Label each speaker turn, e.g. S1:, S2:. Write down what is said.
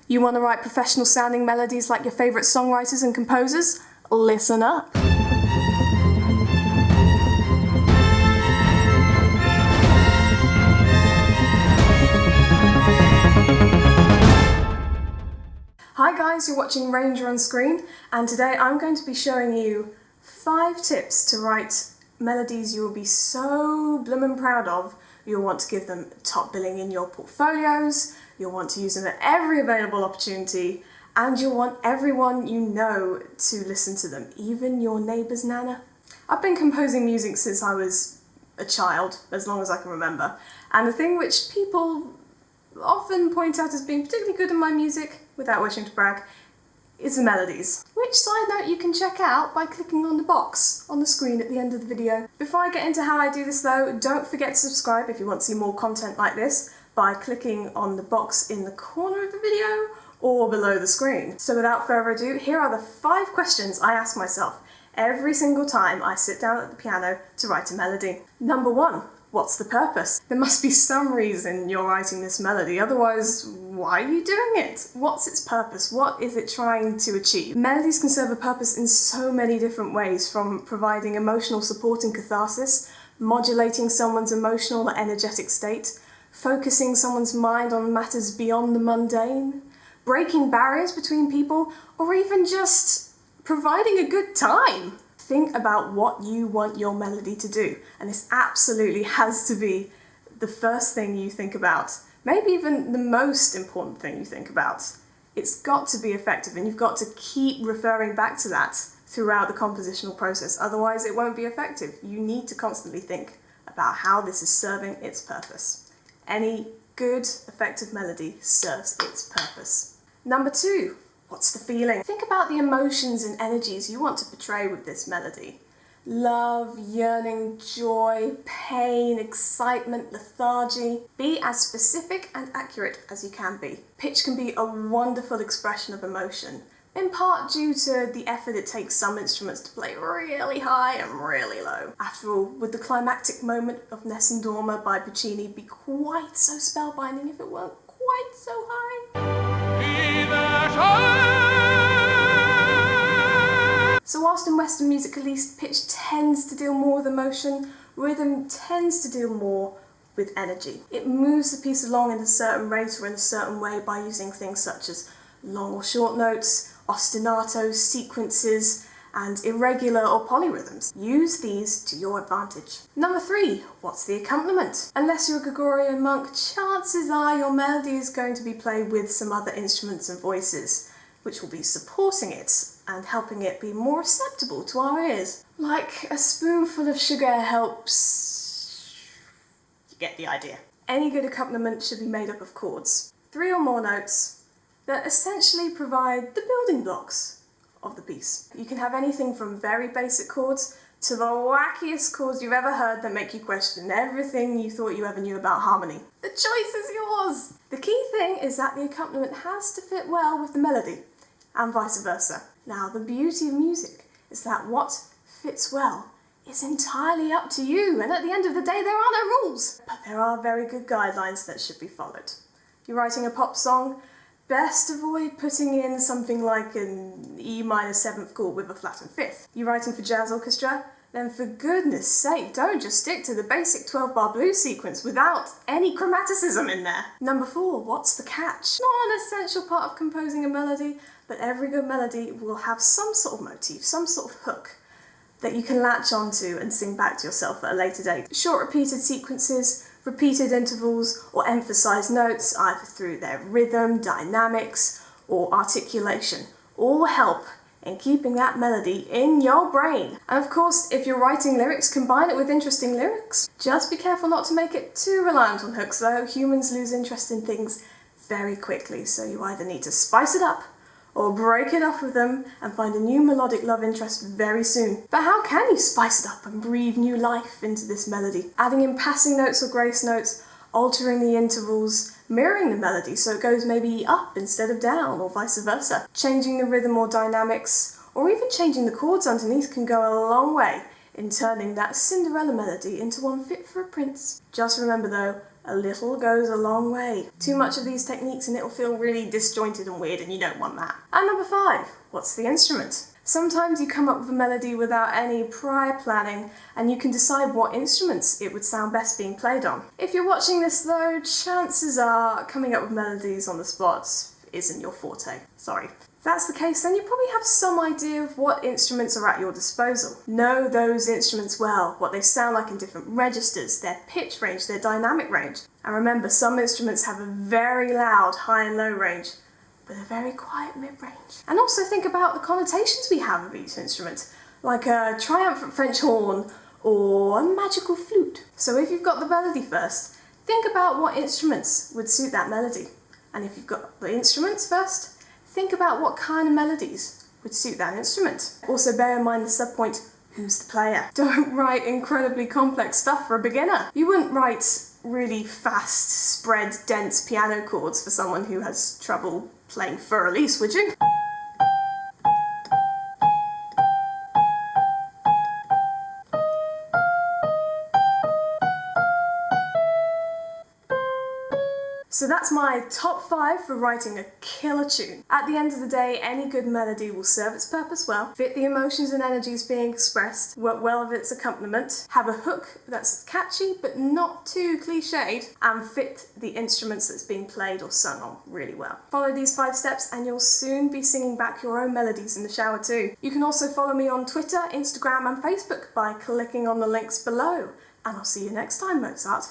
S1: You want to write professional sounding melodies like your favourite songwriters and composers? Listen up. Hi guys, you're watching Ranger on Screen, and today I'm going to be showing you 5 tips to write melodies you'll be so bloomin' proud of. You'll want to give them top billing in your portfolios, you'll want to use them at every available opportunity, and you'll want everyone you know to listen to them, even your neighbour's nana. I've been composing music since I was a child, as long as I can remember, and the thing which people often point out as being particularly good in my music, without wishing to brag, is the melodies. Which, side note, you can check out by clicking on the box on the screen at the end of the video. Before I get into how I do this though, don't forget to subscribe if you want to see more content like this by clicking on the box in the corner of the video or below the screen. So without further ado, here are the 5 questions I ask myself every single time I sit down at the piano to write a melody. Number 1. What's the purpose? There must be some reason you're writing this melody, otherwise why are you doing it? What's its purpose? What is it trying to achieve? Melodies can serve a purpose in so many different ways, from providing emotional support and catharsis, modulating someone's emotional or energetic state, focusing someone's mind on matters beyond the mundane, breaking barriers between people, or even just providing a good time. Think about what you want your melody to do, and this absolutely has to be the first thing you think about, maybe even the most important thing you think about. It's got to be effective, and you've got to keep referring back to that throughout the compositional process, otherwise it won't be effective. You need to constantly think about how this is serving its purpose. Any good, effective melody serves its purpose. Number 2. What's the feeling? Think about the emotions and energies you want to portray with this melody. Love, yearning, joy, pain, excitement, lethargy. Be as specific and accurate as you can be. Pitch can be a wonderful expression of emotion, in part due to the effort it takes some instruments to play really high and really low. After all, would the climactic moment of Nessun Dorma by Puccini be quite so spellbinding if it weren't quite so high? So whilst in Western music at least, pitch tends to deal more with emotion, rhythm tends to deal more with energy. It moves the piece along in a certain rate or in a certain way by using things such as long or short notes, ostinatos, sequences, and irregular or polyrhythms. Use these to your advantage. Number 3, what's the accompaniment? Unless you're a Gregorian monk, chances are your melody is going to be played with some other instruments and voices, which will be supporting it and helping it be more acceptable to our ears. Like a spoonful of sugar helps... You get the idea. Any good accompaniment should be made up of chords, 3 or more notes, that essentially provide the building blocks of the piece. You can have anything from very basic chords to the wackiest chords you've ever heard that make you question everything you thought you ever knew about harmony. The choice is yours! The key thing is that the accompaniment has to fit well with the melody, and vice versa. Now, the beauty of music is that what fits well is entirely up to you, and at the end of the day there are no rules. But there are very good guidelines that should be followed. You're writing a pop song, best avoid putting in something like an E minor 7th chord with a flattened 5th. You're writing for jazz orchestra? Then for goodness sake, don't just stick to the basic 12-bar blues sequence without any chromaticism in there. Number 4, what's the catch? Not an essential part of composing a melody, but every good melody will have some sort of motif, some sort of hook that you can latch onto and sing back to yourself at a later date. Short repeated sequences, repeated intervals, or emphasized notes, either through their rhythm, dynamics, or articulation, all help in keeping that melody in your brain. And of course, if you're writing lyrics, combine it with interesting lyrics. Just be careful not to make it too reliant on hooks though. Humans lose interest in things very quickly, so you either need to spice it up or break it off with them and find a new melodic love interest very soon. But how can you spice it up and breathe new life into this melody? Adding in passing notes or grace notes, altering the intervals, mirroring the melody so it goes maybe up instead of down or vice versa. Changing the rhythm or dynamics, or even changing the chords underneath can go a long way in turning that Cinderella melody into one fit for a prince. Just remember though, A little goes a long way. Too much of these techniques and it'll feel really disjointed and weird, and you don't want that. And number 5, what's the instrument? Sometimes you come up with a melody without any prior planning, and you can decide what instruments it would sound best being played on. If you're watching this though, chances are coming up with melodies on the spot isn't your forte. Sorry. If that's the case, then you probably have some idea of what instruments are at your disposal. Know those instruments well, what they sound like in different registers, their pitch range, their dynamic range. And remember, some instruments have a very loud high and low range, but a very quiet mid-range. And also think about the connotations we have of each instrument, like a triumphant French horn or a magical flute. So if you've got the melody first, think about what instruments would suit that melody. And if you've got the instruments first, think about what kind of melodies would suit that instrument. Also bear in mind the subpoint, who's the player? Don't write incredibly complex stuff for a beginner. You wouldn't write really fast, spread, dense piano chords for someone who has trouble playing Für Elise, would you? So that's my top 5 for writing a killer tune. At the end of the day, any good melody will serve its purpose well, fit the emotions and energies being expressed, work well with its accompaniment, have a hook that's catchy but not too cliched, and fit the instruments that's being played or sung on really well. Follow these 5 steps and you'll soon be singing back your own melodies in the shower too. You can also follow me on Twitter, Instagram and Facebook by clicking on the links below. And I'll see you next time, Mozart.